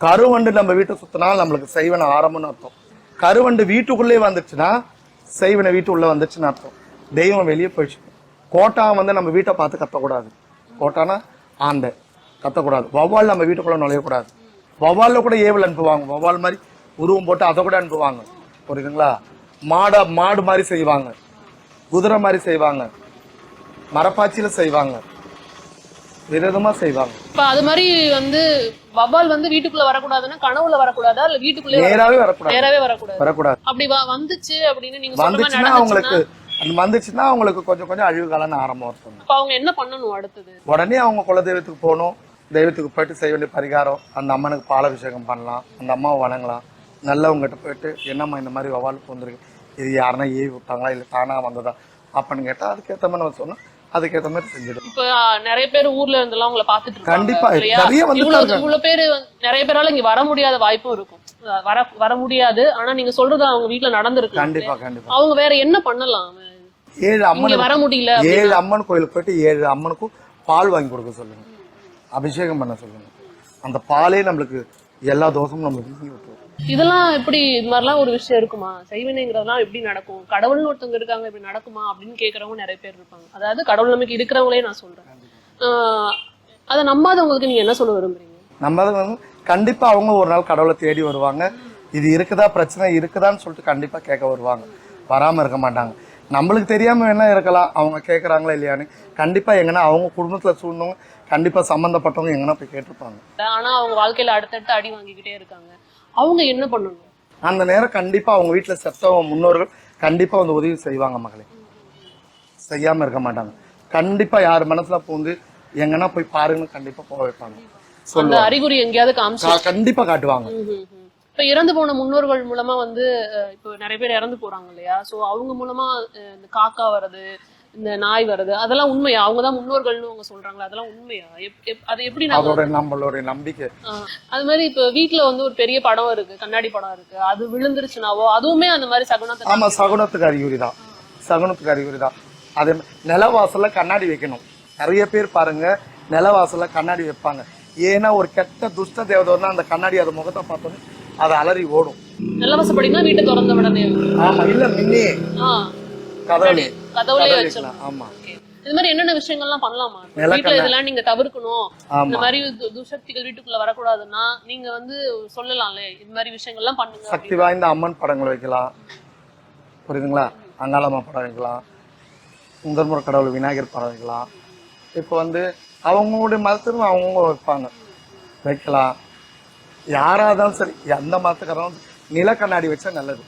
கருவண்டு நம்ம வீட்டை சுத்தினா நம்மளுக்கு செய்வன ஆரம்பம்னு அர்த்தம். கருவண்டு வீட்டுக்குள்ளே வந்துச்சுன்னா செய்வன வீட்டு உள்ள வந்துச்சுன்னு அர்த்தம். தெய்வம் வெளியே போயிடுச்சு. கோட்டா நம்ம வீட்டை பார்த்து கத்தக்கூடாது. கோட்டானா ஆண்டை கத்தக்கூடாது. வௌவால் நம்ம வீட்டுக்குள்ள நுழையக்கூடாது. வௌவால்ல கூட ஏவல் அனுப்புவாங்க. வௌவால் மாதிரி உருவம் போட்டு அதை கூட அனுப்புவாங்க. புரியுதுங்களா? மாடு மாதிரி செய்வாங்க, குதிரை மாதிரி செய்வாங்க, மரப்பாச்சியில செய்வாங்க, விதமா செய்வாங்க. இப்ப அது மாதிரி வௌவால் வீட்டுக்குள்ள வரக்கூடாதுன்னா கனவுல வரக்கூடாதா இல்ல வீட்டுக்குள்ளே நேராவே வரக்கூடாது. அப்படி வந்துச்சு அப்படின்னு நீங்க வந்துச்சுன்னா அவங்களுக்கு வந்துச்சுன்னா அவங்களுக்கு கொஞ்சம் கொஞ்சம் அழிவு காலம்னு ஆரம்பம் இருக்கும். அப்ப அவங்க என்ன பண்ணணும் அடுத்தது? உடனே அவங்க குலதெய்வத்துக்கு போகணும். தெய்வத்துக்கு போயிட்டு செய்ய வேண்டிய பரிகாரம், அந்த அம்மனுக்கு பாலாபிஷேகம் பண்ணலாம், அந்த அம்மாவை வணங்கலாம். நல்லவங்ககிட்ட போயிட்டு என்னம்மா இந்த மாதிரி வௌவாலுக்கு வந்திருக்கு, இது யாருன்னா ஏவி விட்டாங்களா இல்லை தானா வந்ததா அப்படின்னு கேட்டா அதுக்கேற்ற மாதிரி நம்ம சொன்னோம், அதுக்கேற்ற மாதிரி செஞ்சிடும். இப்ப நிறைய பேர் ஊர்ல இருந்தெல்லாம் உங்களை பாத்துட்டு இருக்காங்க. கண்டிப்பா இவ்வளவு பேரு நிறைய பேரால இங்க வர முடியாத வாய்ப்பும் இருக்கும். வர முடியாது. ஆனா நீங்க சொல்றது அவங்க வீட்டுல நடந்திருக்கு. கண்டிப்பா கண்டிப்பா. அவங்க வேற என்ன பண்ணலாம்? 7 அம்மன் வர முடியல. 7 அம்மன் கோயிலுக்கு போயிட்டு 7 அம்மனுக்கும் பால் வாங்கி கொடுக்க சொல்லுங்க, அபிஷேகம் பண்ண சொல்லுங்க. அந்த பாலே நம்மளுக்கு எல்லா தோஷமும் நம்மளுக்கு நீங்கி விட்டுரும். இதெல்லாம் எப்படி இது மாதிரிலாம் ஒரு விஷயம் இருக்குமா? செய்வினைங்கிறதுலாம் எப்படி நடக்கும்? கடவுள்னு ஒருத்தவங்க இருக்காங்க, இப்படி நடக்குமா அப்படின்னு கேட்கறவங்க நிறைய பேர் இருப்பாங்க. அதாவது கடவுள் நம்பிக்கை இருக்கிறவங்களே நான் சொல்றேன். அதை நம்பாதவங்களுக்கு நீங்க என்ன சொல்ல விரும்புறீங்க? நம்பாதவங்க கண்டிப்பா அவங்க ஒரு நாள் கடவுளை தேடி வருவாங்க. இது இருக்குதா, பிரச்சனை இருக்குதான்னு சொல்லிட்டு கண்டிப்பா கேட்க வருவாங்க. வராம இருக்க மாட்டாங்க. நம்மளுக்கு தெரியாம வேணா இருக்கலாம், அவங்க கேட்கறாங்களா இல்லையான்னு. கண்டிப்பா எங்கன்னா அவங்க குடும்பத்துல சூழ்ந்தவங்க கண்டிப்பா சம்பந்தப்பட்டவங்க எங்கன்னா போய் கேட்டிருப்பாங்க. ஆனா அவங்க வாழ்க்கையில அடுத்தடுத்து அடி வாங்கிக்கிட்டே இருக்காங்க. அவங்க என்ன பண்ணணும்? அந்த நேரம் கண்டிப்பா அவங்க வீட்டுல செத்தவங்க முன்னோர்கள் கண்டிப்பா உதவி செய்வாங்க. மகளே செய்யாம இருக்க மாட்டாங்க. கண்டிப்பா யார் மனசுல பூந்து எங்கன்னா போய் பாருங்கன்னு கண்டிப்பா போக வைப்பாங்க. சொல்ல அறிகுறி எங்கேயாவது கண்டிப்பா காட்டுவாங்க. இப்ப இறந்து போன முன்னோர்கள் மூலமா இப்ப நிறைய பேர் இறந்து போறாங்க இல்லையா? சோ அவங்க மூலமா இந்த காக்கா வர்றது, இந்த நாய் வருது, அதெல்லாம் உண்மையா? அவங்கதான் முன்னோர்கள்னு அவங்க சொல்றாங்களா? அதெல்லாம் உண்மையா? அது எப்படி? நம்மளோட நம்பிக்கை. அது மாதிரி இப்ப வீட்டுல ஒரு பெரிய படம் இருக்கு, கண்ணாடி படம் இருக்கு, அது விழுந்துருச்சுனாவோ அதுவுமே அந்த மாதிரி சகுனத்துக்கு. ஆமா, சகுனத்துக்கு அறிகுறிதான். சகுனத்துக்கு அறிகுறிதான். அதே நிலவாசல்ல கண்ணாடி வைக்கணும். நிறைய பேர் பாருங்க நிலவாசல்ல கண்ணாடி வைப்பாங்க. ஏன்னா ஒரு கெட்ட துஷ்ட தேவதா அந்த கண்ணாடி அது முகத்தை பார்த்தோன்னு அது அலறி ஓடும். நிலவாசப்படினா வீட்டை திறந்த உடனே. ஆமா, இல்ல முன்னே கதவுலயே வச்சிடலாம். ஆமா. இது மாதிரி என்னென்ன விஷயங்கள்லாம் பண்ணலாமா வீட்டுல? இதெல்லாம் நீங்க தவிர்க்கணும், இந்த மாதிரி துசக்திகள் வீட்டுக்குள்ள வரக்கூடாதுன்னா நீங்க சொல்லலாம்ல, இது மாதிரி விஷயங்கள்லாம் பண்ணுங்க. சக்தி வாய்ந்த அம்மன் படங்கள் வைக்கலாம், புரியுதுங்களா? அங்காளம்மா படம் வைக்கலாம், சுந்தரமுறை கடவுள் விநாயகர் படம் வைக்கலாம். இப்போ அவங்களுடைய மதத்திலும் அவங்க வைப்பாங்க, வைக்கலாம். யாராதான் சரி, எந்த மதத்துக்காரங்களும் நில கண்ணாடி வச்சா நல்லது.